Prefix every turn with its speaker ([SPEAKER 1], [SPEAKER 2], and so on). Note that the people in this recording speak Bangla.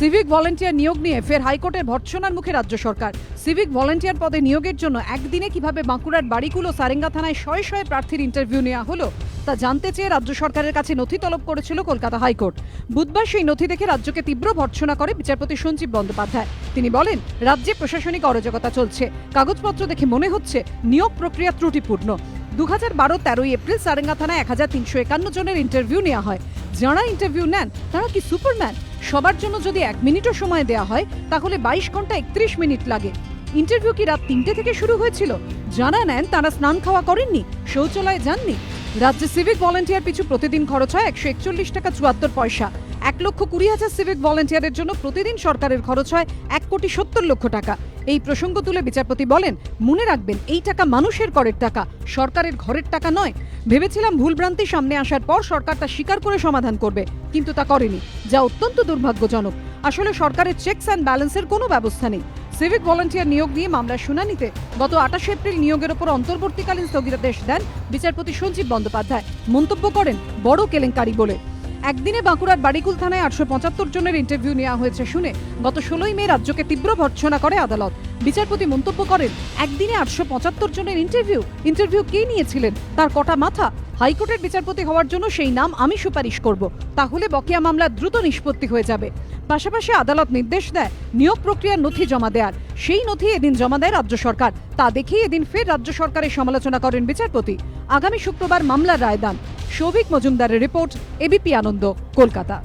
[SPEAKER 1] সিভিক ভলেন্টিয়ার নিয়োগ নিয়ে ফের হাইকোর্টের ভর্ৎসনার মুখে রাজ্য সরকার। সিভিক ভলেন্টিয়ার পদে নিয়োগের জন্য একদিনে কিভাবে বাঁকুড়ার বাড়িকুলো সারেঙ্গা থানায় শয়ে শয়ে প্রার্থীর ইন্টারভিউ নেওয়া হলো তা জানতে চেয়ে রাজ্য সরকারের কাছে নথি তলব করেছিল কলকাতা হাইকোর্ট। বুধবার সেই নথি দেখে রাজ্যকে তীব্র ভর্ৎসনা করে বিচারপতি সঞ্জীব বন্দ্যোপাধ্যায়। তিনি বলেন, রাজ্যে প্রশাসনিক অরাজকতা চলছে, কাগজপত্র দেখে মনে হচ্ছে নিয়োগ প্রক্রিয়া ত্রুটিপূর্ণ। 2012-13 এপ্রিল সারেঙ্গা থানায় 1351 জনের ইন্টারভিউ নেওয়া হয়। যারা ইন্টারভিউ নেন তারা কি সুপারম্যান? সবার জন্য যদি 1 মিনিটও সময় দেওয়া হয় তাহলে 22 ঘন্টা 31 মিনিট লাগে। ইন্টারভিউ কি রাত 3টে থেকে শুরু হয়েছিল? যারা নেন তারা স্নান খাওয়া করেননি, শৌচালয়ে যাননি। রাজ্যে সিভিক ভলেন্টিয়ার পিছু প্রতিদিন খরচ হয় 141 টাকা 74 পয়সা। 1,20,000 সিভিক ভলেন্টিয়ারের জন্য প্রতিদিন সরকারের খরচ হয় 1,70,00,000 টাকা। এই প্রসঙ্গ তুলে বিচারপতি বলেন, মনে রাখবেন এই টাকা মানুষের করের টাকা, সরকারের ঘরের টাকা নয়। ভেবেছিলাম ভুলভ্রান্তি সামনে আসার পর সরকার তা স্বীকার করে সমাধান করবে, কিন্তু তা করেনি, যা অত্যন্ত দুর্ভাগ্যজনক। আসলে সরকারের চেকস অ্যান্ড ব্যালেন্সের কোনো ব্যবস্থা নেই। সিভিক ভলেন্টিয়ার নিয়োগ নিয়ে মামলার শুনানিতে গত 28 এপ্রিল নিয়োগের ওপর অন্তর্বর্তীকালীন স্থগিতাদেশ দেন বিচারপতি সঞ্জীব বন্দ্যোপাধ্যায়। মন্তব্য করেন, বড় কেলেঙ্কারি বলে। একদিনে বাঁকুড়ার বাড়িকুল থানায় 875 জনের ইন্টারভিউ নেওয়া হয়েছে শুনে গত 16 মে রাজ্যকে তীব্র ভর্ৎসনা করে আদালত। বিচারপতি মন্তব্য করেন, একদিনে 875 জনের ইন্টারভিউ কে নিয়েছিলেন? তার কটা মাথা? হাইকোর্টের বিচারপতি হওয়ার জন্য সেই নাম আমি সুপারিশ করব, তাহলে বকেয়া মামলা দ্রুত নিষ্পত্তি হয়ে যাবে। পাশাপাশি আদালত নির্দেশ দেয় নিয়োগ প্রক্রিয়ার নথি জমা দেওয়ার। সেই নথি এদিন জমা দেয় রাজ্য সরকার। তা দেখেই এদিন ফের রাজ্য সরকারের সমালোচনা করেন বিচারপতি। আগামী শুক্রবার মামলার রায় দান। সৌভিক মজুমদারের রিপোর্ট, এবিপি আনন্দ, কলকাতা।